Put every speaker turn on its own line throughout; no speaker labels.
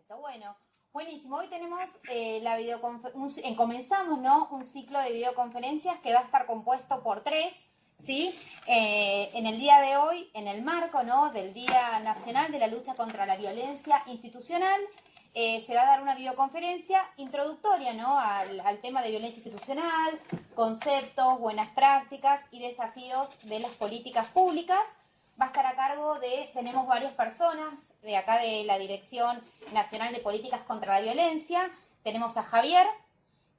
Perfecto, bueno, buenísimo. Hoy tenemos comenzamos, ¿no?, un ciclo de videoconferencias que va a estar compuesto por 3, ¿sí? En el día de hoy, en el marco, ¿no?, del Día Nacional de la Lucha contra la Violencia Institucional, se va a dar una videoconferencia introductoria, ¿no?, al tema de violencia institucional, conceptos, buenas prácticas y desafíos de las políticas públicas. Va a estar a cargo tenemos varias personas de acá de la Dirección Nacional de Políticas contra la Violencia. Tenemos a Javier,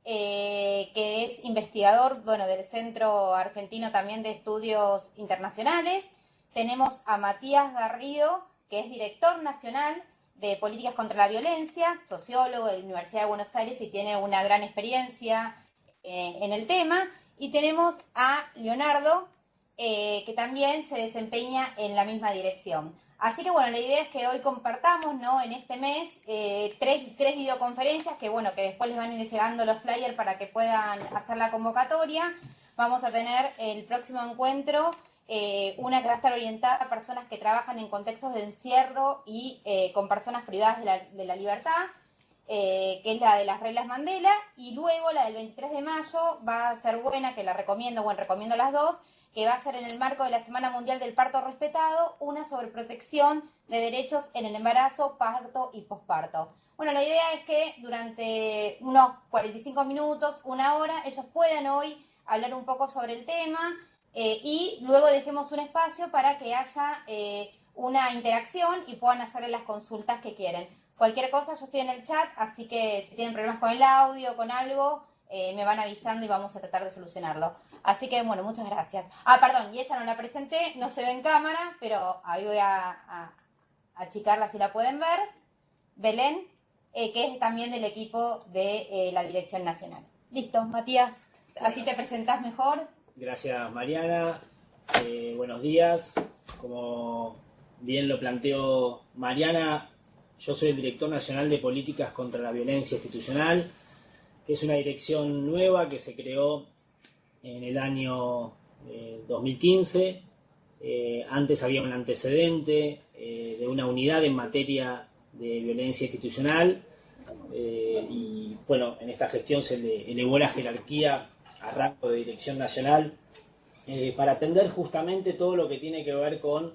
que es investigador, del Centro Argentino también de Estudios Internacionales. Tenemos a Matías Garrido, que es director nacional de Políticas contra la Violencia, sociólogo de la Universidad de Buenos Aires y tiene una gran experiencia en el tema. Y tenemos a Leonardo, que también se desempeña en la misma dirección. Así que la idea es que hoy compartamos, ¿no?, en este mes tres videoconferencias que después les van a ir llegando los flyers para que puedan hacer la convocatoria. Vamos a tener el próximo encuentro, una que va a estar orientada a personas que trabajan en contextos de encierro y con personas privadas de la libertad, que es la de las reglas Mandela, y luego la del 23 de mayo va a ser buena, que la recomiendo, recomiendo las dos, que va a ser en el marco de la Semana Mundial del Parto Respetado, una sobre protección de derechos en el embarazo, parto y posparto. La idea es que durante unos 45 minutos, una hora, ellos puedan hoy hablar un poco sobre el tema y luego dejemos un espacio para que haya una interacción y puedan hacerle las consultas que quieren. Cualquier cosa, yo estoy en el chat, así que si tienen problemas con el audio, con algo, me van avisando y vamos a tratar de solucionarlo. Así que, muchas gracias. Perdón, y ella no la presenté, no se ve en cámara, pero ahí voy a achicarla si la pueden ver. Belén, que es también del equipo de la Dirección Nacional. Listo, Matías, así te presentás mejor.
Gracias, Mariana. Buenos días. Como bien lo planteó Mariana, yo soy el Director Nacional de Políticas contra la Violencia Institucional, que es una dirección nueva que se creó en el año 2015. Antes había un antecedente de una unidad en materia de violencia institucional y en esta gestión se le elevó la jerarquía a rango de Dirección Nacional para atender justamente todo lo que tiene que ver con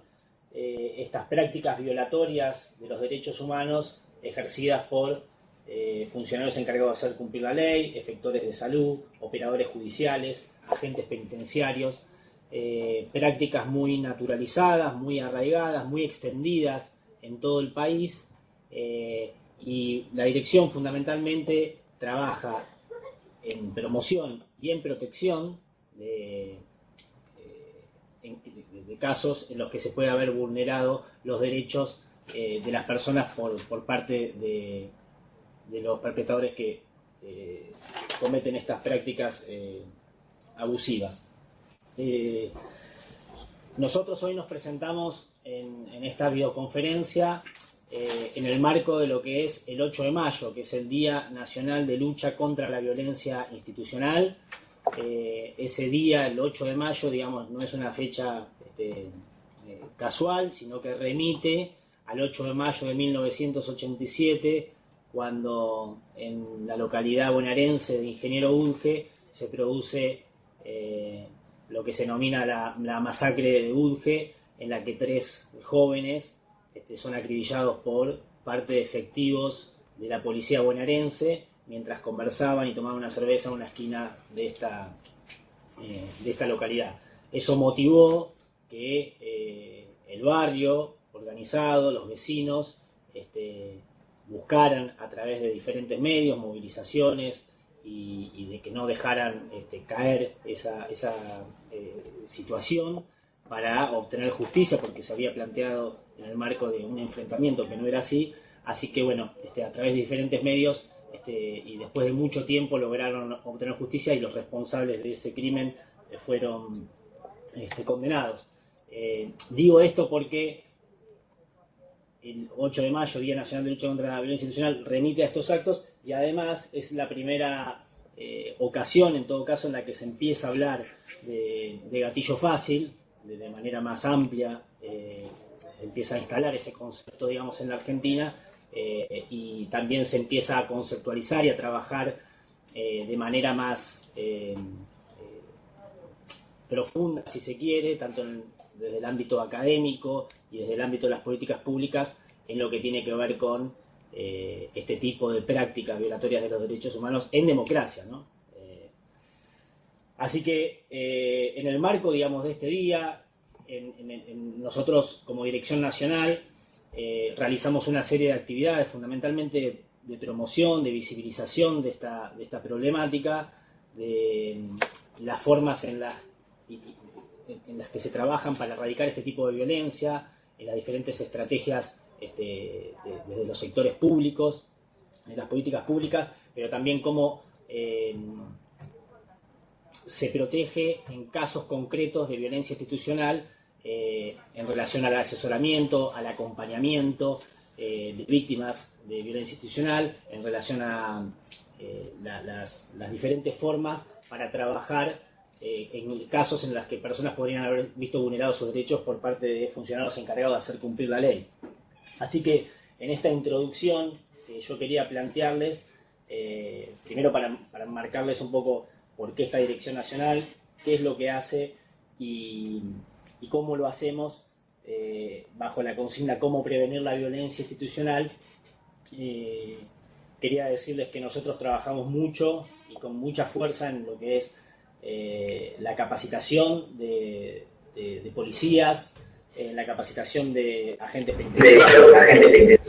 estas prácticas violatorias de los derechos humanos ejercidas por funcionarios encargados de hacer cumplir la ley, efectores de salud, operadores judiciales, agentes penitenciarios, prácticas muy naturalizadas, muy arraigadas, muy extendidas en todo el país, y la dirección fundamentalmente trabaja en promoción y en protección de casos en los que se puede haber vulnerado los derechos de las personas por parte de los perpetradores que cometen estas prácticas abusivas. Nosotros hoy nos presentamos en esta videoconferencia en el marco de lo que es el 8 de mayo, que es el Día Nacional de Lucha contra la Violencia Institucional. Ese día, el 8 de mayo, digamos, no es una fecha casual, sino que remite al 8 de mayo de 1987, cuando en la localidad bonaerense de Ingeniero Udge se produce lo que se denomina la masacre de Udge, en la que 3 jóvenes son acribillados por parte de efectivos de la policía bonaerense mientras conversaban y tomaban una cerveza en una esquina de esta localidad. Eso motivó que el barrio organizado, los vecinos, buscaran a través de diferentes medios, movilizaciones y de que no dejaran caer esa situación para obtener justicia, porque se había planteado en el marco de un enfrentamiento que no era así. Así que a través de diferentes medios y después de mucho tiempo lograron obtener justicia y los responsables de ese crimen fueron condenados. Digo esto porque el 8 de mayo, Día Nacional de Lucha contra la Violencia Institucional, remite a estos actos y además es la primera ocasión, en todo caso, en la que se empieza a hablar de gatillo fácil, de manera más amplia, se empieza a instalar ese concepto, digamos, en la Argentina, y también se empieza a conceptualizar y a trabajar de manera más profunda, si se quiere, tanto desde el ámbito académico y desde el ámbito de las políticas públicas, en lo que tiene que ver con este tipo de prácticas violatorias de los derechos humanos en democracia, ¿no? Así que en el marco, digamos, de este día, nosotros como Dirección Nacional realizamos una serie de actividades, fundamentalmente de promoción, de visibilización de esta problemática, de las formas en las que se trabajan para erradicar este tipo de violencia, en las diferentes estrategias desde los sectores públicos, en las políticas públicas, pero también cómo se protege en casos concretos de violencia institucional en relación al asesoramiento, al acompañamiento de víctimas de violencia institucional, en relación a las diferentes formas para trabajar en casos en los que personas podrían haber visto vulnerados sus derechos por parte de funcionarios encargados de hacer cumplir la ley. Así que en esta introducción yo quería plantearles, primero para marcarles un poco por qué esta Dirección Nacional, qué es lo que hace y cómo lo hacemos bajo la consigna cómo prevenir la violencia institucional. Quería decirles que nosotros trabajamos mucho y con mucha fuerza en lo que es la capacitación de policías, la capacitación de agentes penitenciarios.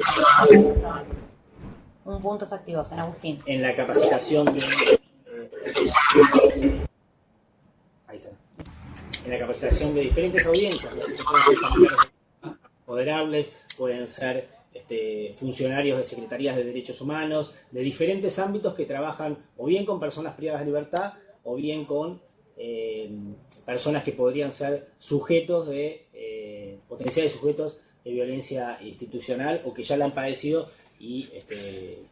Un punto activo, San Agustín.
En la capacitación de... ahí está. En la capacitación de diferentes audiencias, apoderables, pueden ser funcionarios de secretarías de derechos humanos, de diferentes ámbitos que trabajan o bien con personas privadas de libertad o bien con personas que podrían ser sujetos potenciales sujetos de violencia institucional o que ya la han padecido y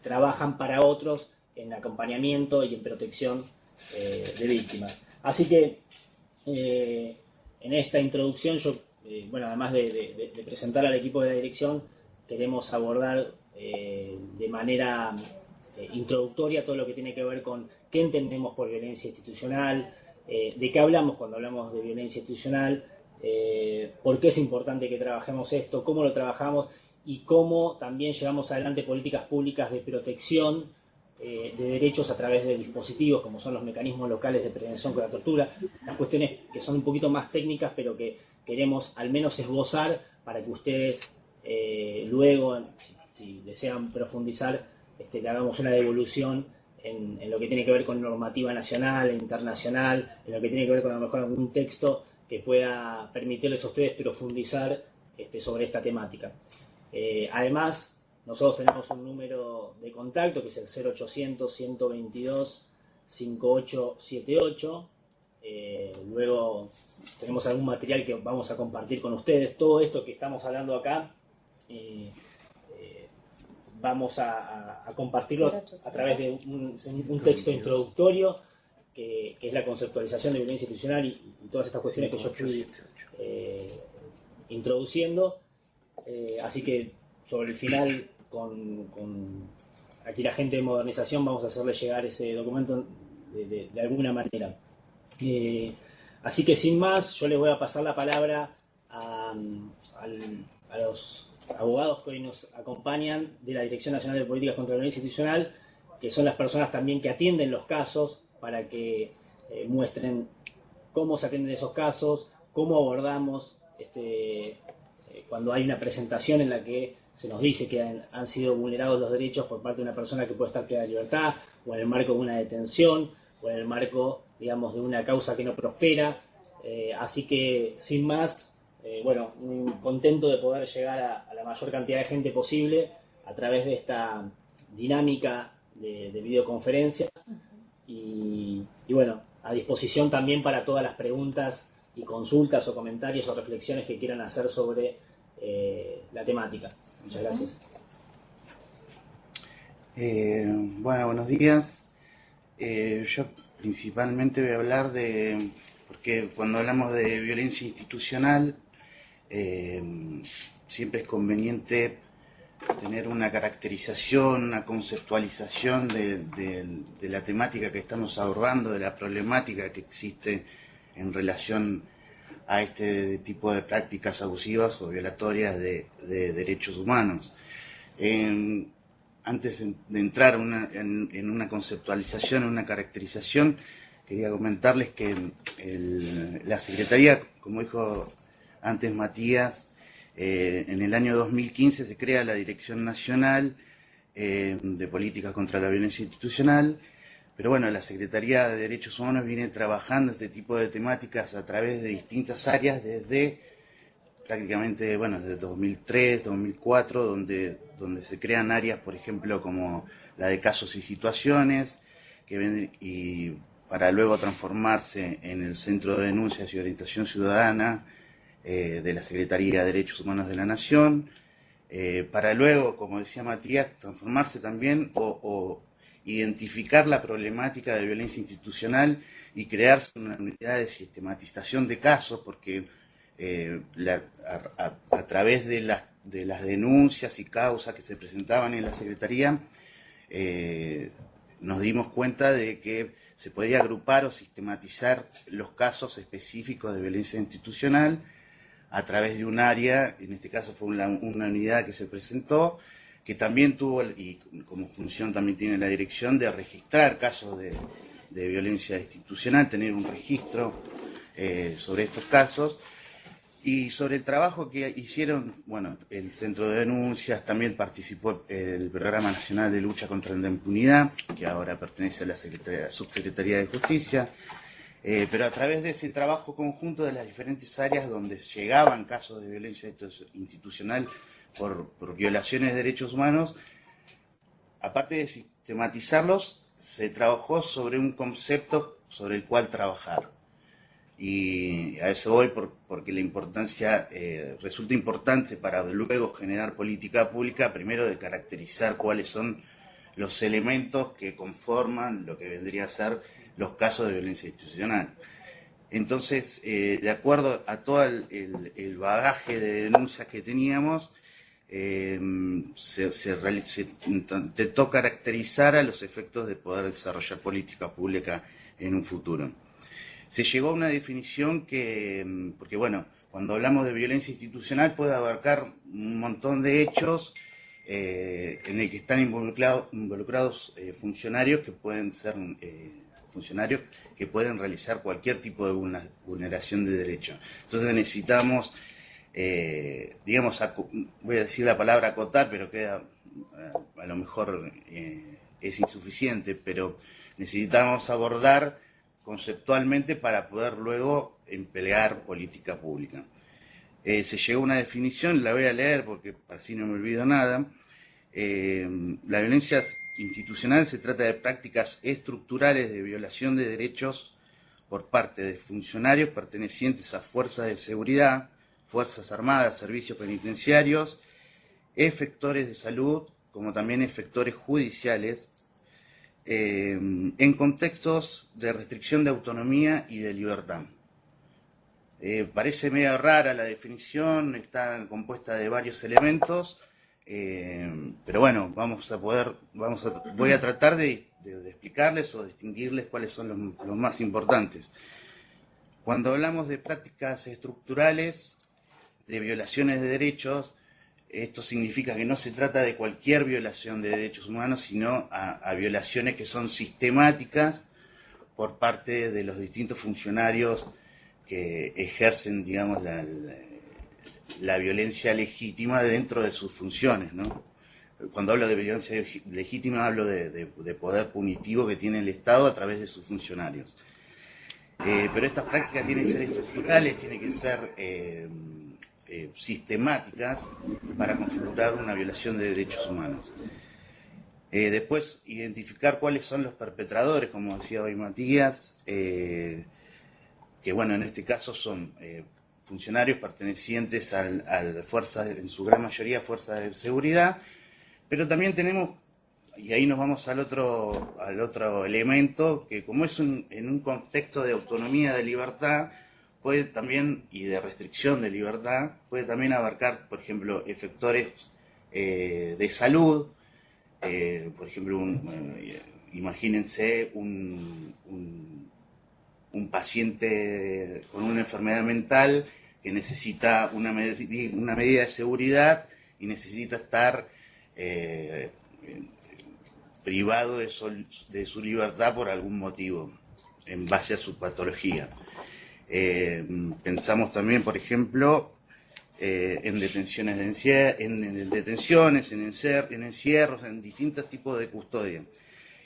trabajan para otros en acompañamiento y en protección de víctimas. Así que en esta introducción yo, además de presentar al equipo de la dirección, queremos abordar de manera introductoria todo lo que tiene que ver con qué entendemos por violencia institucional, de qué hablamos cuando hablamos de violencia institucional, por qué es importante que trabajemos esto, cómo lo trabajamos y cómo también llevamos adelante políticas públicas de protección de derechos a través de dispositivos como son los mecanismos locales de prevención con la tortura, las cuestiones que son un poquito más técnicas pero que queremos al menos esbozar para que ustedes luego, si desean profundizar, le hagamos una devolución en lo que tiene que ver con normativa nacional e internacional, en lo que tiene que ver con a lo mejor algún texto que pueda permitirles a ustedes profundizar sobre esta temática. Además, nosotros tenemos un número de contacto que es el 0800-122-5878. Luego tenemos algún material que vamos a compartir con ustedes. Todo esto que estamos hablando acá vamos a compartirlo a través de un texto introductorio que es la conceptualización de violencia institucional y todas estas cuestiones que yo fui introduciendo. Así que sobre el final, con aquí la gente de modernización, vamos a hacerle llegar ese documento de alguna manera. Así que sin más, yo les voy a pasar la palabra a los abogados que hoy nos acompañan de la Dirección Nacional de Políticas contra la Violencia Institucional, que son las personas también que atienden los casos, para que muestren cómo se atienden esos casos, cómo abordamos cuando hay una presentación en la que se nos dice que han sido vulnerados los derechos por parte de una persona que puede estar privada de libertad, o en el marco de una detención, o en el marco, digamos, de una causa que no prospera. Así que, sin más, muy contento de poder llegar a la mayor cantidad de gente posible a través de esta dinámica de videoconferencia. Y a disposición también para todas las preguntas y consultas o comentarios o reflexiones que quieran hacer sobre la temática. Muchas gracias.
Buenos días. Yo principalmente voy a hablar porque cuando hablamos de violencia institucional, siempre es conveniente tener una caracterización, una conceptualización de la temática que estamos abordando, de la problemática que existe en relación a este tipo de prácticas abusivas o violatorias de derechos humanos. Antes de entrar en una conceptualización, en una caracterización, quería comentarles que la Secretaría, como dijo antes Matías, en el año 2015 se crea la Dirección Nacional de Políticas contra la Violencia Institucional, pero bueno, la Secretaría de Derechos Humanos viene trabajando este tipo de temáticas a través de distintas áreas desde prácticamente, bueno, desde 2003, 2004, donde se crean áreas, por ejemplo, como la de casos y situaciones, y para luego transformarse en el Centro de Denuncias y Orientación Ciudadana de la Secretaría de Derechos Humanos de la Nación, para luego, como decía Matías, transformarse también o identificar la problemática de violencia institucional y crearse una unidad de sistematización de casos, porque a través de las denuncias y causas que se presentaban en la Secretaría, nos dimos cuenta de que se podía agrupar o sistematizar los casos específicos de violencia institucional a través de un área. En este caso fue una unidad que se presentó, que también tuvo, y como función también tiene la dirección, de registrar casos de violencia institucional, tener un registro sobre estos casos. Y sobre el trabajo que hicieron, bueno, el Centro de Denuncias, también participó el Programa Nacional de Lucha contra la Impunidad, que ahora pertenece a la Subsecretaría de Justicia, pero a través de ese trabajo conjunto de las diferentes áreas donde llegaban casos de violencia institucional por violaciones de derechos humanos, aparte de sistematizarlos, se trabajó sobre un concepto sobre el cual trabajar. Y a eso voy porque la importancia, resulta importante para luego generar política pública, primero de caracterizar cuáles son los elementos que conforman lo que vendría a ser los casos de violencia institucional. Entonces, de acuerdo a todo el bagaje de denuncias que teníamos, se intentó caracterizar a los efectos de poder desarrollar política pública en un futuro. Se llegó a una definición porque bueno, cuando hablamos de violencia institucional puede abarcar un montón de hechos en el que están involucrados funcionarios que pueden ser funcionarios que pueden realizar cualquier tipo de vulneración de derechos. Entonces necesitamos, digamos, voy a decir la palabra acotar, pero queda, a lo mejor es insuficiente, pero necesitamos abordar conceptualmente para poder luego emplear política pública. Se llegó a una definición, la voy a leer porque así no me olvido nada. La violencia institucional se trata de prácticas estructurales de violación de derechos por parte de funcionarios pertenecientes a fuerzas de seguridad, fuerzas armadas, servicios penitenciarios, efectores de salud, como también efectores judiciales, en contextos de restricción de autonomía y de libertad. Parece medio rara la definición, está compuesta de varios elementos, pero bueno, voy a tratar de explicarles o distinguirles cuáles son los más importantes. Cuando hablamos de prácticas estructurales, de violaciones de derechos, esto significa que no se trata de cualquier violación de derechos humanos, sino a violaciones que son sistemáticas por parte de los distintos funcionarios que ejercen, digamos, la violencia legítima dentro de sus funciones, ¿no? Cuando hablo de violencia legítima hablo de poder punitivo que tiene el Estado a través de sus funcionarios. Pero estas prácticas tienen que ser estructurales, tienen que ser sistemáticas para configurar una violación de derechos humanos. Después, identificar cuáles son los perpetradores, como decía hoy Matías, que bueno, en este caso son funcionarios pertenecientes a fuerzas, en su gran mayoría fuerzas de seguridad, pero también tenemos, y ahí nos vamos al otro elemento, que como es en un contexto de autonomía, de libertad, puede también, y de restricción de libertad, puede también abarcar, por ejemplo, efectores de salud. Por ejemplo, imagínense un paciente con una enfermedad mental que necesita una medida de seguridad y necesita estar privado de su libertad por algún motivo, en base a su patología. Pensamos también, por ejemplo, en detenciones, en encierros, en distintos tipos de custodia.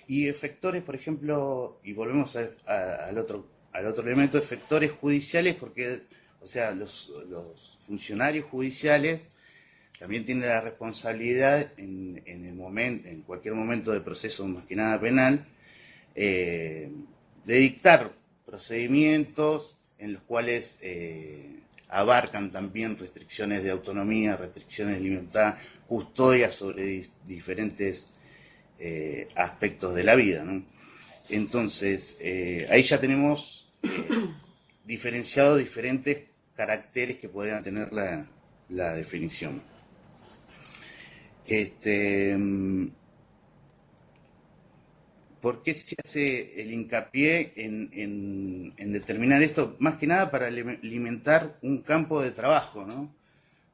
Y efectores, por ejemplo, y volvemos al otro elemento, efectores judiciales, porque, o sea, los funcionarios judiciales también tienen la responsabilidad en cualquier momento del proceso, más que nada penal, de dictar procedimientos en los cuales abarcan también restricciones de autonomía, restricciones de libertad, custodia sobre diferentes aspectos de la vida, ¿no? Entonces, ahí ya tenemos diferenciado diferentes caracteres que podrían tener la definición. ¿Por qué se hace el hincapié en determinar esto? Más que nada para alimentar un campo de trabajo, ¿no?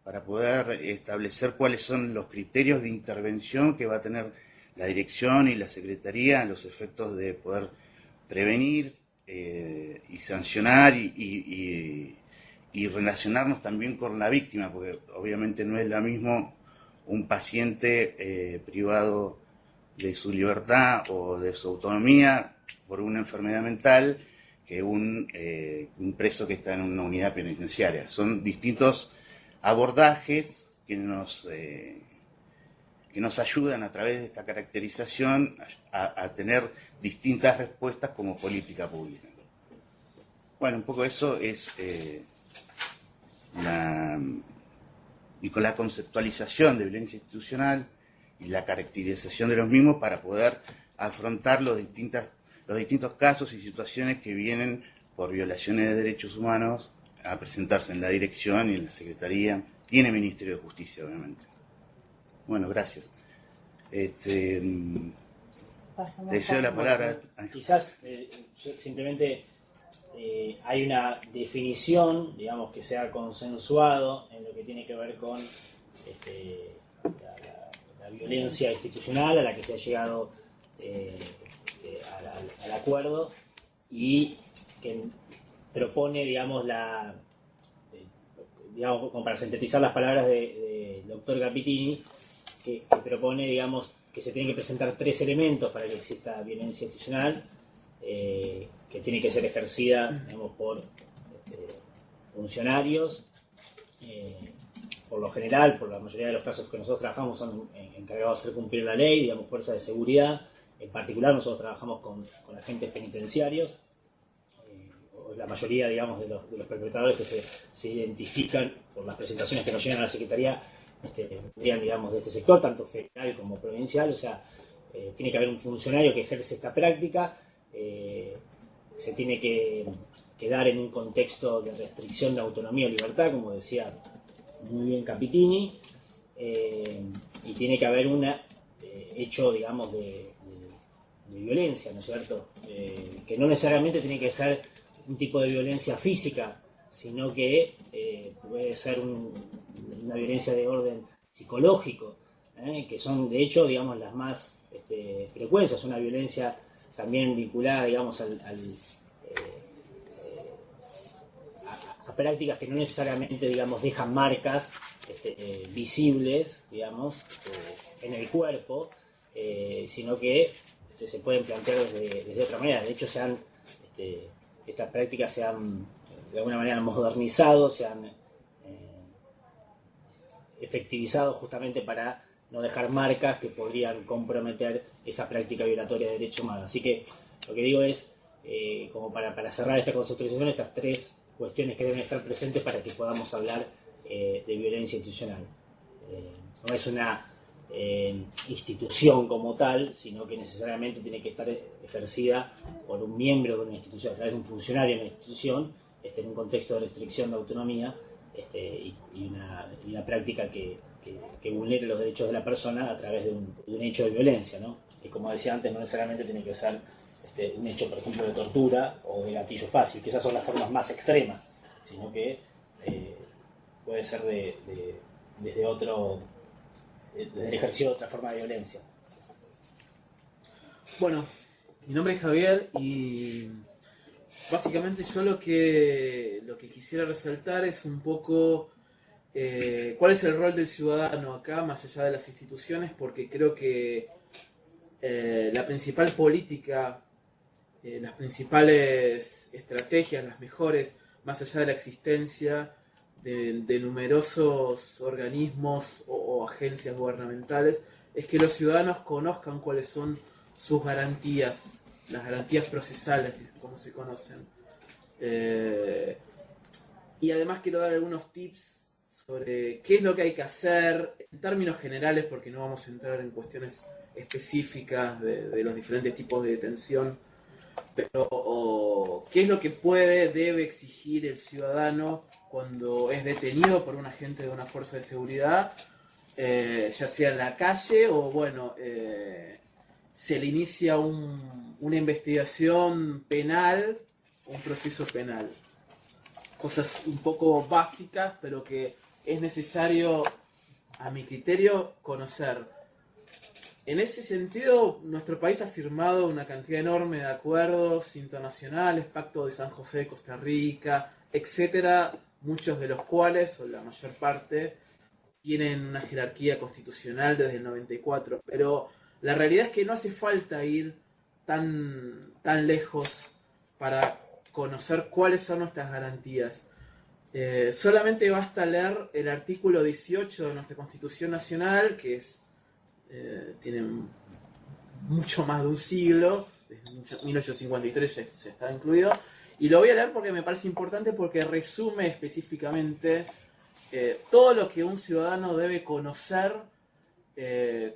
Para poder establecer cuáles son los criterios de intervención que va a tener la dirección y la secretaría a los efectos de poder prevenir y sancionar y relacionarnos también con la víctima, porque obviamente no es lo mismo un paciente privado de su libertad o de su autonomía por una enfermedad mental que un preso que está en una unidad penitenciaria. Son distintos abordajes que nos ayudan a través de esta caracterización a tener distintas respuestas como política pública. Bueno, un poco eso es y con la conceptualización de violencia institucional y la caracterización de los mismos para poder afrontar los distintos casos y situaciones que vienen por violaciones de derechos humanos a presentarse en la dirección y en la Secretaría y en el Ministerio de Justicia, obviamente. Bueno, gracias. Le cedo la palabra.
Quizás simplemente hay una definición, digamos, que se ha consensuado en lo que tiene que ver con la violencia institucional a la que se ha llegado al acuerdo y que propone, digamos, como para sintetizar las palabras del doctor Capitini, que propone, digamos, que se tienen que presentar 3 elementos para que exista violencia institucional, que tiene que ser ejercida, digamos, por funcionarios, por lo general, por la mayoría de los casos que nosotros trabajamos son encargados de hacer cumplir la ley, digamos, fuerzas de seguridad. En particular nosotros trabajamos con agentes penitenciarios, la mayoría, digamos, de los perpetradores que se identifican por las presentaciones que nos llegan a la Secretaría, digamos, de este sector, tanto federal como provincial. O sea, tiene que haber un funcionario que ejerce esta práctica, se tiene que dar en un contexto de restricción de autonomía o libertad, como decía muy bien Capitini, y tiene que haber un hecho, digamos, de violencia, ¿no es cierto? Que no necesariamente tiene que ser un tipo de violencia física, sino que puede ser una violencia de orden psicológico, que son, de hecho, digamos, las más frecuentes. Una violencia también vinculada, digamos, a prácticas que no necesariamente, digamos, dejan marcas visibles, digamos, en el cuerpo, sino que se pueden plantear desde otra manera. De hecho, estas prácticas se han, de alguna manera, modernizado, se han efectivizado justamente para no dejar marcas que podrían comprometer esa práctica violatoria de derechos humanos. Así que lo que digo es, como para cerrar esta conceptualización, estas 3 cuestiones que deben estar presentes para que podamos hablar de violencia institucional. No es una institución como tal, sino que necesariamente tiene que estar ejercida por un miembro de una institución, a través de un funcionario de una institución, en un contexto de restricción de autonomía, y una práctica que que vulnere los derechos de la persona a través de un hecho de violencia, ¿no? Que, como decía antes, no necesariamente tiene que ser un hecho, por ejemplo, de tortura o de gatillo fácil, que esas son las formas más extremas, sino que puede ser desde el ejercicio de otra forma de violencia.
Bueno, mi nombre es Javier y básicamente yo lo que quisiera resaltar es un poco cuál es el rol del ciudadano acá, más allá de las instituciones, porque creo que la principal política, las principales estrategias, las mejores, más allá de la existencia de numerosos organismos o agencias gubernamentales, es que los ciudadanos conozcan cuáles son sus garantías, las garantías procesales, como se conocen. Y además quiero dar algunos tips sobre qué es lo que hay que hacer en términos generales, porque no vamos a entrar en cuestiones específicas de los diferentes tipos de detención, pero qué es lo que debe exigir el ciudadano cuando es detenido por un agente de una fuerza de seguridad, ya sea en la calle o bueno, se le inicia una investigación penal, un proceso penal. Cosas un poco básicas, pero que es necesario, a mi criterio, conocer. En ese sentido, nuestro país ha firmado una cantidad enorme de acuerdos internacionales, Pacto de San José de Costa Rica, etcétera, muchos de los cuales, o la mayor parte, tienen una jerarquía constitucional desde el 94, pero la realidad es que no hace falta ir tan lejos para conocer cuáles son nuestras garantías. Solamente basta leer el artículo 18 de nuestra Constitución Nacional, que tiene mucho más de un siglo, desde 1853 ya está incluido, y lo voy a leer porque me parece importante, porque resume específicamente todo lo que un ciudadano debe conocer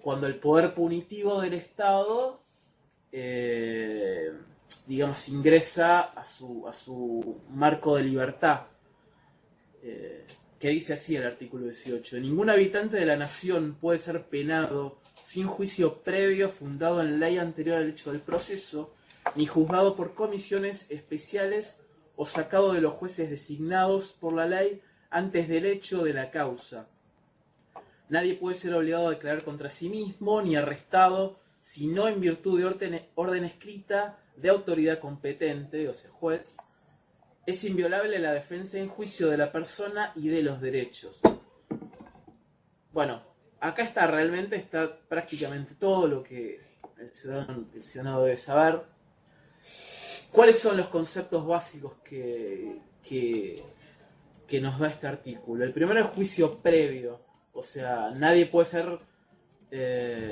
cuando el poder punitivo del Estado digamos, ingresa a su marco de libertad. Que dice así el artículo 18: ningún habitante de la nación puede ser penado sin juicio previo fundado en ley anterior al hecho del proceso, ni juzgado por comisiones especiales o sacado de los jueces designados por la ley antes del hecho de la causa. Nadie puede ser obligado a declarar contra sí mismo ni arrestado sino en virtud de orden escrita de autoridad competente, o sea, juez. Es inviolable la defensa en juicio de la persona y de los derechos. Bueno, acá realmente está prácticamente todo lo que el ciudadano debe saber. ¿Cuáles son los conceptos básicos que nos da este artículo? El primero es juicio previo, o sea, nadie puede ser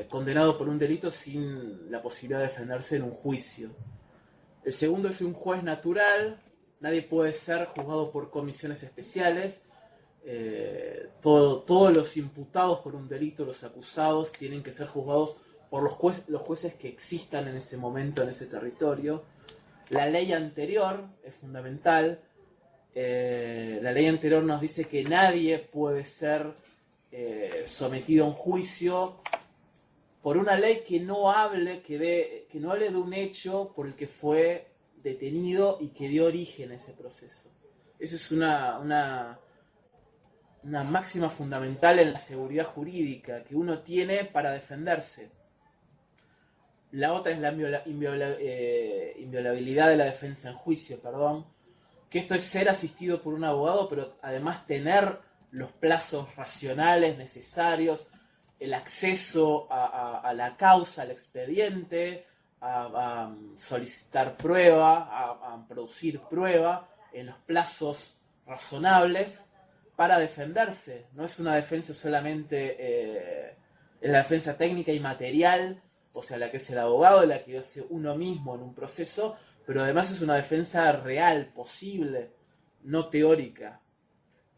condenado por un delito sin la posibilidad de defenderse en un juicio. El segundo es un juez natural. Nadie puede ser juzgado por comisiones especiales. Todos los imputados por un delito, los acusados, tienen que ser juzgados por los jueces que existan en ese momento, en ese territorio. La ley anterior es fundamental. La ley anterior nos dice que nadie puede ser sometido a un juicio por una ley que no hable de un hecho por el que fue detenido y que dio origen a ese proceso. Eso es una máxima fundamental en la seguridad jurídica que uno tiene para defenderse. La otra es la inviolabilidad de la defensa en juicio, que esto es ser asistido por un abogado, pero además tener los plazos racionales necesarios, el acceso a la causa, al expediente, a solicitar prueba, a producir prueba en los plazos razonables para defenderse. No es una defensa solamente, es la defensa técnica y material, o sea, la que es el abogado, la que hace uno mismo en un proceso, pero además es una defensa real, posible, no teórica.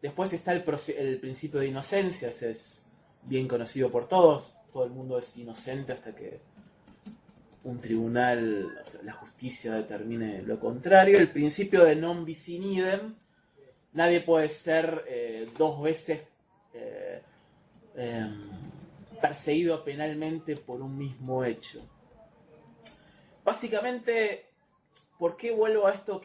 Después está el principio de inocencia, es bien conocido por todos, todo el mundo es inocente hasta que un tribunal, la justicia determine lo contrario. El principio de non bis in idem, nadie puede ser dos veces perseguido penalmente por un mismo hecho. Básicamente, ¿por qué vuelvo a esto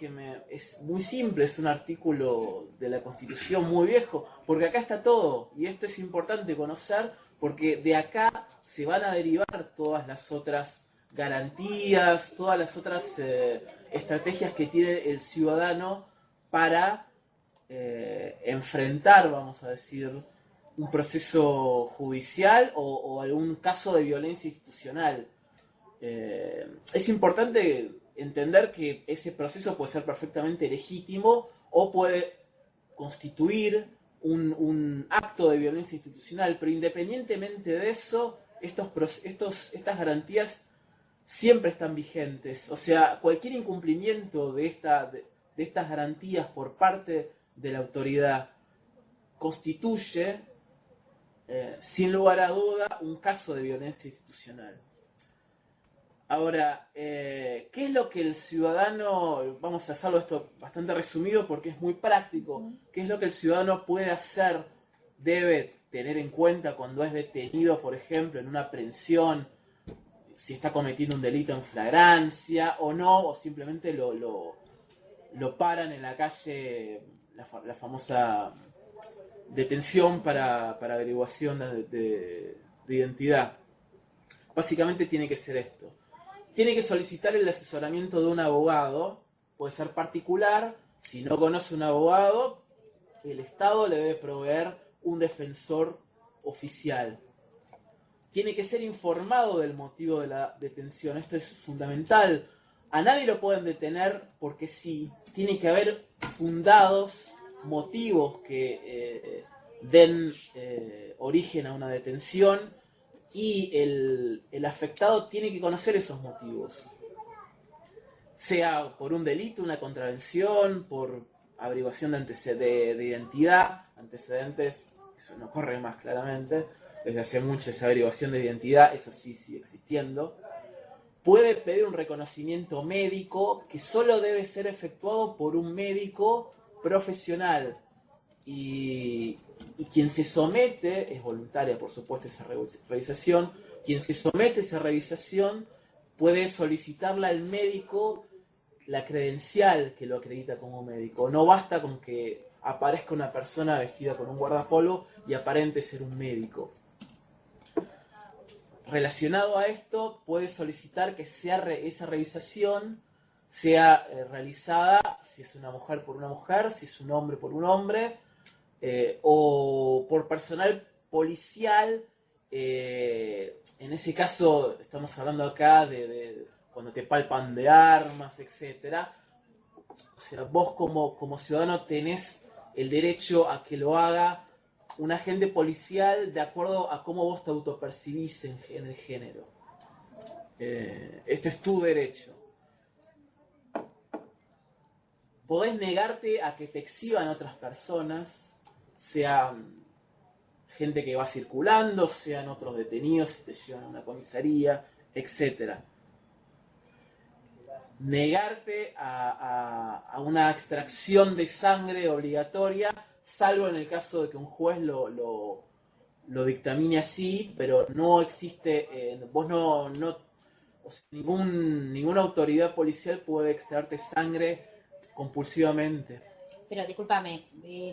es muy simple? Es un artículo de la Constitución muy viejo, porque acá está todo, y esto es importante conocer, porque de acá se van a derivar todas las otras garantías, todas las otras estrategias que tiene el ciudadano para enfrentar, vamos a decir, un proceso judicial o algún caso de violencia institucional. Es importante entender que ese proceso puede ser perfectamente legítimo o puede constituir un acto de violencia institucional, pero independientemente de eso, estas garantías siempre están vigentes. O sea, cualquier incumplimiento de estas garantías por parte de la autoridad constituye, sin lugar a duda, un caso de violencia institucional. Ahora, ¿qué es lo que el ciudadano, vamos a hacerlo esto bastante resumido porque es muy práctico, qué es lo que el ciudadano puede hacer, debe tener en cuenta cuando es detenido, por ejemplo, en una aprehensión, si está cometiendo un delito en flagrancia o no, o simplemente lo paran en la calle, la famosa detención para averiguación de identidad? Básicamente tiene que ser esto. Tiene que solicitar el asesoramiento de un abogado, puede ser particular. Si no conoce un abogado, el Estado le debe proveer un defensor oficial. Tiene que ser informado del motivo de la detención. Esto es fundamental. A nadie lo pueden detener porque sí. Tiene que haber fundados motivos que den origen a una detención. Y el afectado tiene que conocer esos motivos. Sea por un delito, una contravención, por averiguación de identidad, antecedentes, eso no corre más claramente. Desde hace mucho esa averiguación de identidad, eso sí sigue existiendo. Puede pedir un reconocimiento médico que solo debe ser efectuado por un médico profesional. Y quien se somete, es voluntaria por supuesto esa revisación, quien se somete a esa revisación puede solicitarle al médico la credencial que lo acredita como médico. No basta con que aparezca una persona vestida con un guardapolvo y aparente ser un médico. Relacionado a esto, puede solicitar que esa revisación sea realizada, si es una mujer por una mujer, si es un hombre por un hombre, o por personal policial. En ese caso estamos hablando acá de cuando te palpan de armas, etcétera. O sea, vos como ciudadano tenés el derecho a que lo haga un agente policial de acuerdo a cómo vos te autopercibís en el género. Este es tu derecho. Podés negarte a que te exhiban otras personas, sean gente que va circulando, sean otros detenidos, si te llevan a una comisaría, etc. Negarte a una extracción de sangre obligatoria, salvo en el caso de que un juez lo dictamine así, pero no existe, vos no o sea, ninguna autoridad policial puede extraerte sangre compulsivamente.
Pero discúlpame,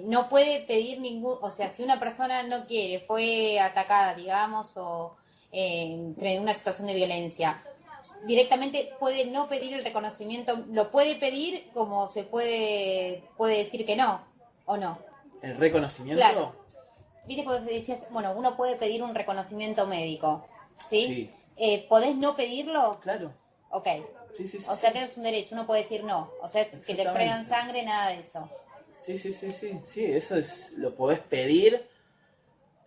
no puede pedir o sea, si una persona no quiere, fue atacada, digamos, o en una situación de violencia, directamente puede no pedir el reconocimiento, lo puede pedir como se puede decir que no, o no.
¿El reconocimiento?
Claro. Viste cuando decías, bueno, uno puede pedir un reconocimiento médico, ¿sí?
Sí.
¿Podés no pedirlo?
Claro.
Ok.
Sí,
o sea que es un derecho, uno puede decir no, o sea, que te extraigan sangre, nada de eso.
Sí, eso lo podés pedir.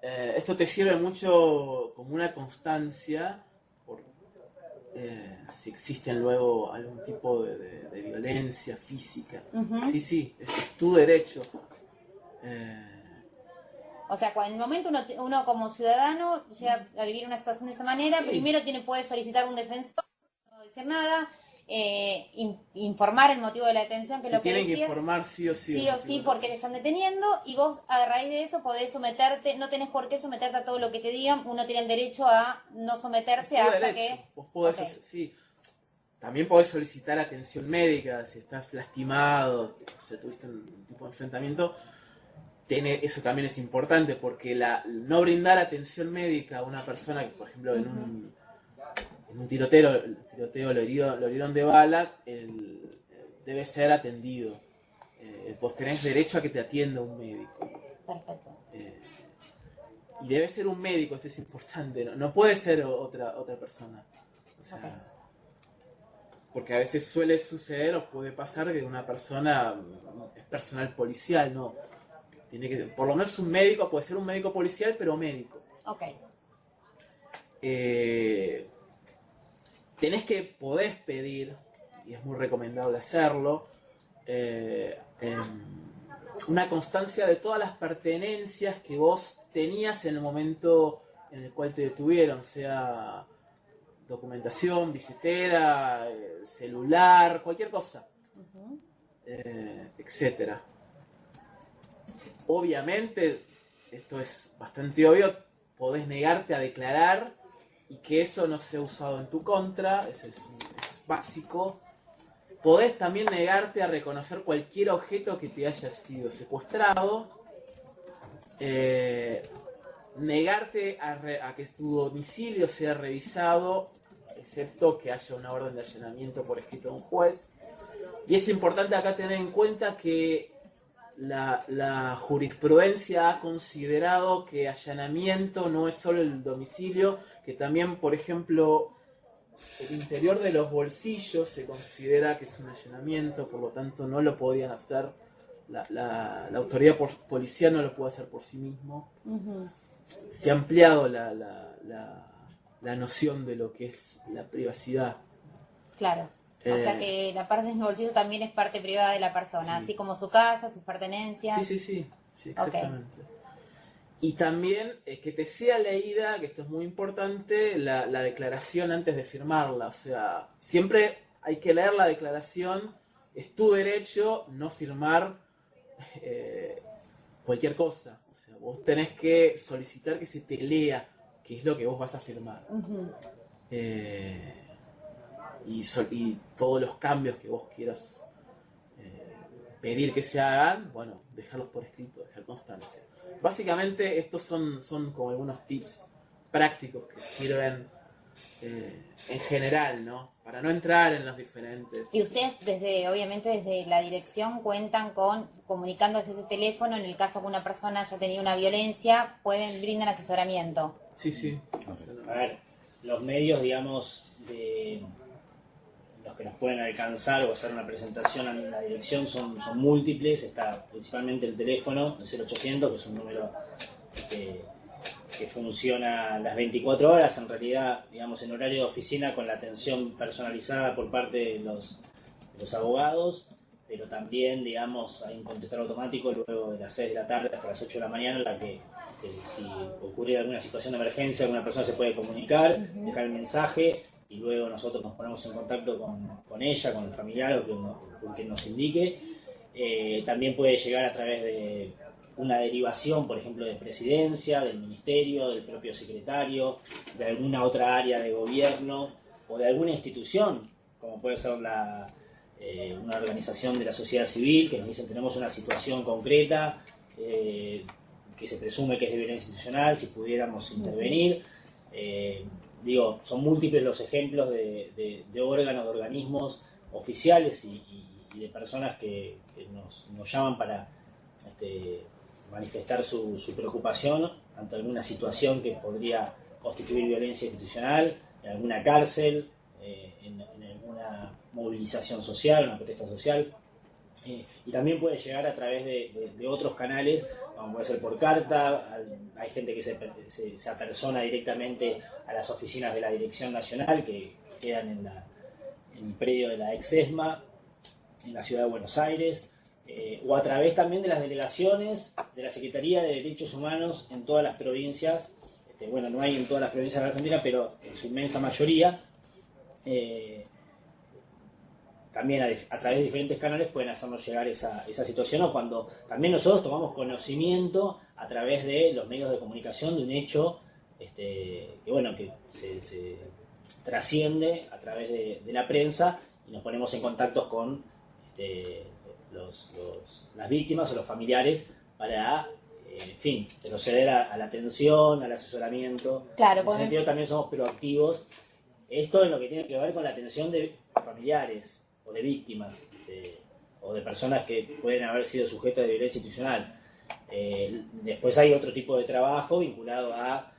Esto te sirve mucho como una constancia por si existen luego algún tipo de violencia física.
Uh-huh.
Sí, es tu derecho.
O sea, en el momento uno como ciudadano llega a vivir una situación de esa manera,
Sí.
primero puede solicitar un defensor, no decir nada, informar el motivo de la detención, que es lo que
tienen que
decías.
informar sí o sí.
Sí o sí, porque te están deteniendo, y vos a raíz de eso podés someterte, no tenés por qué someterte a todo lo que te digan, uno tiene el derecho a no someterse
Es tu
hasta
derecho.
que...
Vos podés
Ok.
sí. También podés solicitar atención médica si estás lastimado, si tuviste un tipo de enfrentamiento. Eso también es importante, porque no brindar atención médica a una persona que, por ejemplo, en un tiroteo lo hirieron de bala, debe ser atendido. Vos tenés derecho a que te atienda un médico.
Perfecto.
Y debe ser un médico, esto es importante, no puede ser otra persona. O sea,
Ok.
porque a veces suele suceder o puede pasar que una persona es personal policial, ¿no? Tiene que, por lo menos un médico, puede ser un médico policial, pero médico.
Ok.
Podés pedir, y es muy recomendable hacerlo, una constancia de todas las pertenencias que vos tenías en el momento en el cual te detuvieron, sea documentación, billetera, celular, cualquier cosa, etcétera. Obviamente, esto es bastante obvio, podés negarte a declarar y que eso no sea usado en tu contra, eso es básico. Podés también negarte a reconocer cualquier objeto que te haya sido secuestrado. Negarte a que tu domicilio sea revisado, excepto que haya una orden de allanamiento por escrito de un juez. Y es importante acá tener en cuenta que la jurisprudencia ha considerado que allanamiento no es solo el domicilio, que también, por ejemplo, el interior de los bolsillos se considera que es un allanamiento, por lo tanto no lo podían hacer, la autoridad policial no lo puede hacer por sí mismo. Se ha ampliado la noción de lo que es la privacidad.
Claro. O sea que la parte del bolsillo también es parte privada de la persona,
Sí.
así como su casa, sus pertenencias.
Sí, exactamente.
Ok.
Y también que te sea leída, que esto es muy importante, la declaración antes de firmarla. O sea, siempre hay que leer la declaración, es tu derecho no firmar cualquier cosa. O sea, vos tenés que solicitar que se te lea qué es lo que vos vas a firmar. Y todos los cambios que vos quieras pedir que se hagan, bueno, dejarlos por escrito, dejar constancia. Básicamente estos son como algunos tips prácticos que sirven en general, ¿no? Para no entrar en los diferentes...
Y ustedes, obviamente desde la dirección, cuentan con, comunicándose ese teléfono, en el caso que una persona haya tenido una violencia, brindan asesoramiento.
Sí.
A ver, los medios, digamos, de los que nos pueden alcanzar o hacer una presentación a la dirección son múltiples. Está principalmente el teléfono, el 0800, que es un número que funciona las 24 horas, en realidad, digamos, en horario de oficina, con la atención personalizada por parte de los abogados, pero también, digamos, hay un contestador automático luego de las 6 de la tarde hasta las 8 de la mañana, en la que si ocurre alguna situación de emergencia, alguna persona se puede comunicar, dejar el mensaje, y luego nosotros nos ponemos en contacto con ella, con el familiar o con quien nos indique. También puede llegar a través de una derivación, por ejemplo, de presidencia, del ministerio, del propio secretario, de alguna otra área de gobierno o de alguna institución, como puede ser una organización de la sociedad civil, que nos dicen tenemos una situación concreta que se presume que es de violencia institucional, si pudiéramos intervenir. Son múltiples los ejemplos de órganos, de organismos oficiales y de personas que nos llaman para manifestar su preocupación ante alguna situación que podría constituir violencia institucional, en alguna cárcel, en alguna movilización social, una protesta social. Y también puede llegar a través de otros canales, como puede ser por carta. Hay gente que se apersona directamente a las oficinas de la Dirección Nacional, que quedan en el predio de la ex-ESMA, en la ciudad de Buenos Aires, o a través también de las delegaciones de la Secretaría de Derechos Humanos en todas las provincias. No hay en todas las provincias de la Argentina, pero en su inmensa mayoría. también a través de diferentes canales pueden hacernos llegar esa situación, o cuando también nosotros tomamos conocimiento a través de los medios de comunicación de un hecho que se trasciende a través de la prensa, y nos ponemos en contacto con las víctimas o los familiares para, en fin, proceder a la atención, al asesoramiento.
Claro,
en ese sentido también somos proactivos. Esto es lo que tiene que ver con la atención de familiares o de víctimas o de personas que pueden haber sido sujetas de violencia institucional. Después hay otro tipo de trabajo vinculado a,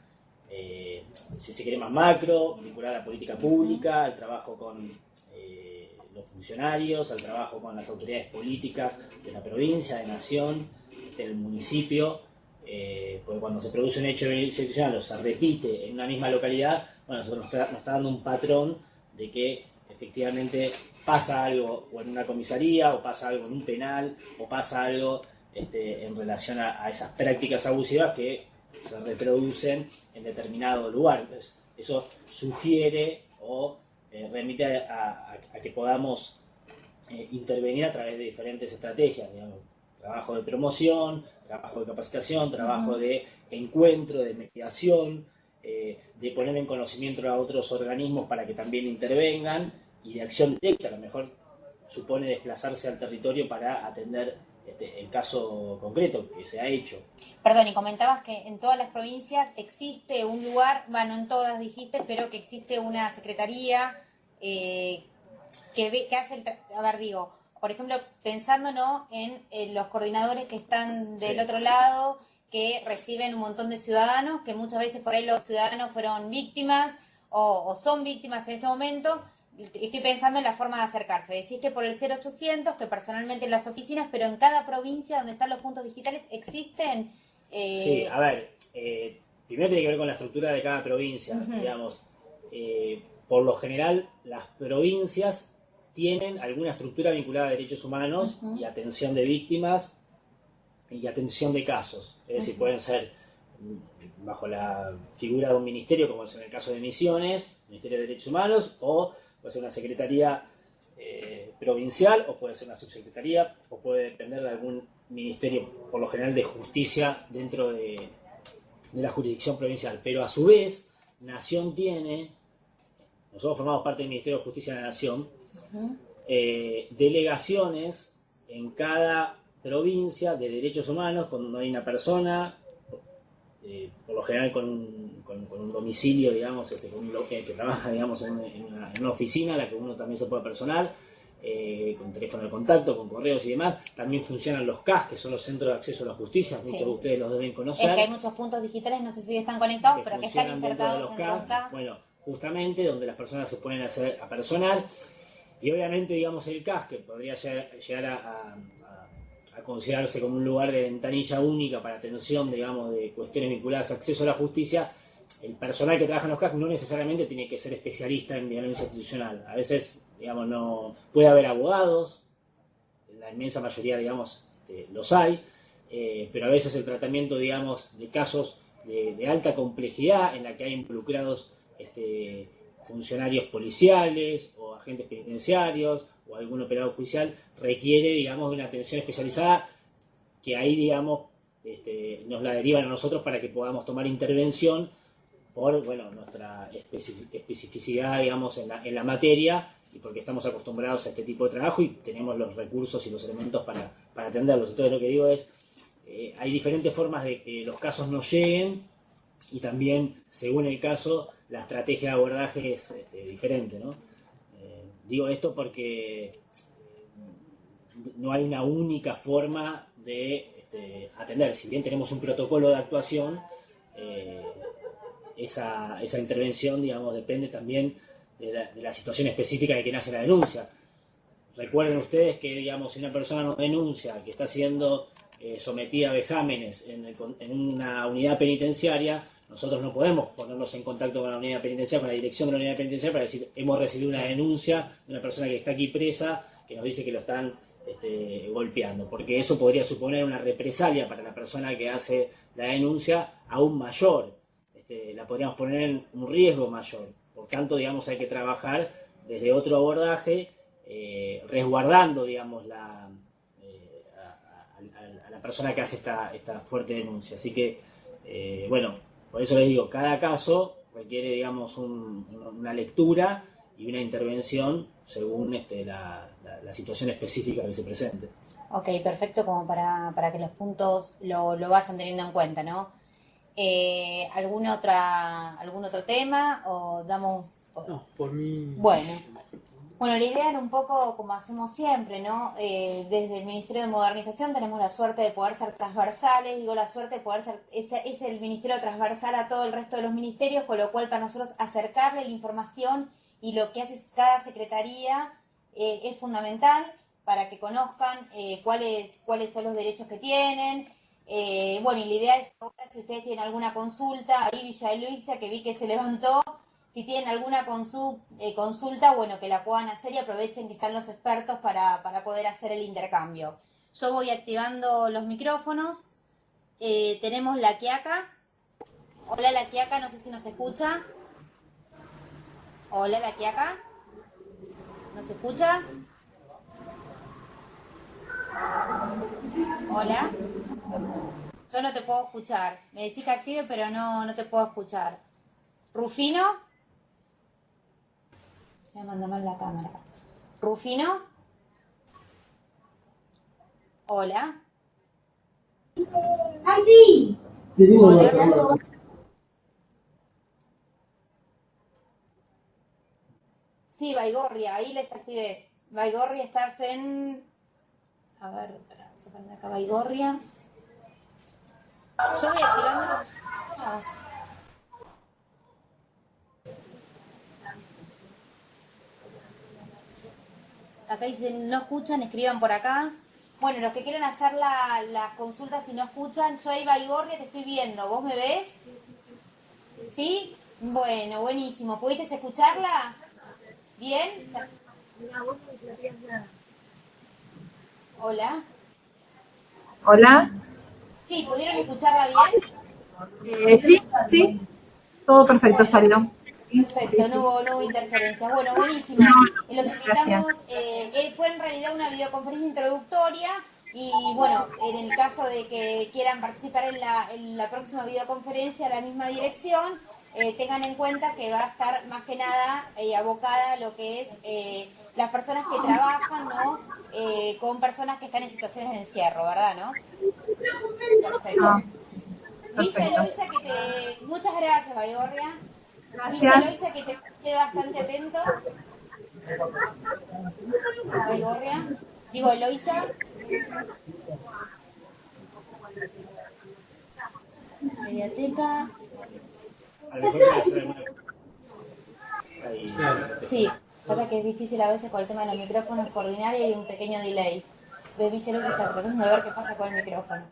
si se quiere, más macro, vinculado a la política pública, al trabajo con los funcionarios, al trabajo con las autoridades políticas de la provincia, de nación, del municipio, porque cuando se produce un hecho de violencia institucional o se repite en una misma localidad, bueno, nos está dando un patrón de que efectivamente pasa algo o en una comisaría, o pasa algo en un penal, o pasa algo en relación a esas prácticas abusivas que se reproducen en determinado lugar. Entonces, eso sugiere o remite a que podamos intervenir a través de diferentes estrategias, digamos, trabajo de promoción, trabajo de capacitación, trabajo de encuentro, de mediación, de poner en conocimiento a otros organismos para que también intervengan, y de acción directa. A lo mejor supone desplazarse al territorio para atender el caso concreto que se ha hecho.
Perdón, y comentabas que en todas las provincias existe un lugar, bueno, en todas dijiste, pero que existe una secretaría que hace a ver, digo, por ejemplo, pensando, ¿no?, en los coordinadores que están del otro lado, que reciben un montón de ciudadanos, que muchas veces por ahí los ciudadanos fueron víctimas o son víctimas en este momento. Estoy pensando en la forma de acercarse. Decís que por el 0800, que personalmente en las oficinas, pero en cada provincia donde están los puntos digitales existen.
Sí, a ver, primero tiene que ver con la estructura de cada provincia, digamos. Por lo general, las provincias tienen alguna estructura vinculada a derechos humanos y atención de víctimas y atención de casos. Es decir, pueden ser bajo la figura de un ministerio, como es en el caso de Misiones, Ministerio de Derechos Humanos, o puede ser una secretaría provincial, o puede ser una subsecretaría, o puede depender de algún ministerio, por lo general de justicia, dentro de la jurisdicción provincial. Pero a su vez, Nación nosotros formamos parte del Ministerio de Justicia de la Nación, delegaciones en cada provincia de derechos humanos, cuando hay una persona, por lo general con un domicilio, digamos, que trabaja, digamos, en una oficina a la que uno también se puede personar, con teléfono de contacto, con correos y demás. También funcionan los CAS, que son los Centros de Acceso a la Justicia, muchos de ustedes los deben conocer.
Es que hay muchos puntos digitales, no sé si están conectados, pero que están insertados en los CAS.
Bueno, justamente donde las personas se pueden apersonar, y obviamente, digamos, el CAS, que podría llegar a considerarse como un lugar de ventanilla única para atención, digamos, de cuestiones vinculadas a acceso a la justicia. El personal que trabaja en los CAS no necesariamente tiene que ser especialista en violencia institucional. A veces, digamos, no puede haber abogados, en la inmensa mayoría, digamos, los hay, pero a veces el tratamiento, digamos, de casos de alta complejidad en la que hay involucrados funcionarios policiales o agentes penitenciarios o algún operador judicial, requiere, digamos, de una atención especializada que ahí, digamos, nos la derivan a nosotros para que podamos tomar intervención por, bueno, nuestra especificidad, digamos, en la materia, y porque estamos acostumbrados a este tipo de trabajo y tenemos los recursos y los elementos para atenderlos. Entonces, lo que digo es, hay diferentes formas de que los casos nos lleguen, y también, según el caso, la estrategia de abordaje es diferente, ¿no? Digo esto porque no hay una única forma de atender. Si bien tenemos un protocolo de actuación, esa intervención, digamos, depende también de la situación específica de quien hace la denuncia. Recuerden ustedes que, digamos, si una persona nos denuncia que está siendo sometida a vejámenes en una unidad penitenciaria, nosotros no podemos ponernos en contacto con la unidad penitenciaria, con la dirección de la unidad penitenciaria, para decir, hemos recibido una denuncia de una persona que está aquí presa, que nos dice que lo están golpeando, porque eso podría suponer una represalia para la persona que hace la denuncia aún mayor, la podríamos poner en un riesgo mayor. Por tanto, digamos, hay que trabajar desde otro abordaje, resguardando, digamos, a la persona que hace esta fuerte denuncia. Así que, bueno, por eso les digo, cada caso requiere, digamos, una lectura y una intervención según la situación específica que se presente.
Ok, perfecto, como para que los puntos lo vayan teniendo en cuenta, ¿no? ¿Algún otro tema o damos...?
No, por mí...
Bueno, la idea era un poco como hacemos siempre, ¿no? Desde el Ministerio de Modernización tenemos la suerte de poder ser transversales, digo la suerte de poder ser, es el ministerio transversal a todo el resto de los ministerios, con lo cual para nosotros acercarle la información y lo que hace cada secretaría es fundamental para que conozcan cuáles son los derechos que tienen. Bueno, y la idea es ahora, si ustedes tienen alguna consulta, ahí Villa Luisa, que vi que se levantó, si tienen alguna consulta, bueno, que la puedan hacer y aprovechen que están los expertos para poder hacer el intercambio. Yo voy activando los micrófonos. Tenemos la Quiaca. Hola, la Quiaca, no sé si nos escucha. Hola, la Quiaca. ¿Nos escucha? Hola. Yo no te puedo escuchar. Me decís que active, pero no te puedo escuchar. ¿Rufino? Ya manda mal la cámara. ¿Rufino? Hola.
¡Ay, sí!
Hola. Sí, Baigorria, ahí les activé. Baigorria, estás en... A ver, vamos a poner acá Baigorria. Yo voy activando los micrófonos. Acá dicen no escuchan, escriban por acá. Bueno, los que quieren hacer las consultas y no escuchan, yo ahí Baigorria te estoy viendo. ¿Vos me ves? ¿Sí? Bueno, buenísimo. ¿Pudiste escucharla? ¿Bien? Hola.
Hola.
Sí, ¿pudieron escucharla bien?
Sí, todo perfecto salió.
Perfecto, no hubo interferencias. Bueno, buenísimo. Los invitamos, fue en realidad una videoconferencia introductoria y bueno, en el caso de que quieran participar en la próxima videoconferencia a la misma dirección, tengan en cuenta que va a estar más que nada abocada a lo que es las personas que trabajan, ¿no? Con personas que están en situaciones de encierro, ¿verdad, no? Perfecto. Villa Loisa, muchas gracias, Baigorria. Villa Loisa, que te escuché bastante atento. Baigorria. Digo, Eloisa. Mediateca.
A lo mejor puede hacer alguna... Ahí.
Sí, pasa que es difícil a veces con el tema de los micrófonos coordinar y hay un pequeño delay. Villa Loisa está tratando de ver qué pasa con el micrófono.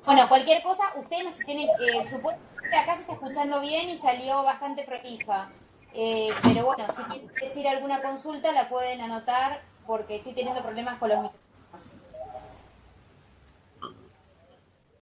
Bueno, cualquier cosa, ustedes no se tienen... supongo que acá se está escuchando bien y salió bastante prolija. Pero bueno, si quieren decir alguna consulta la pueden anotar porque estoy teniendo problemas con los micrófonos.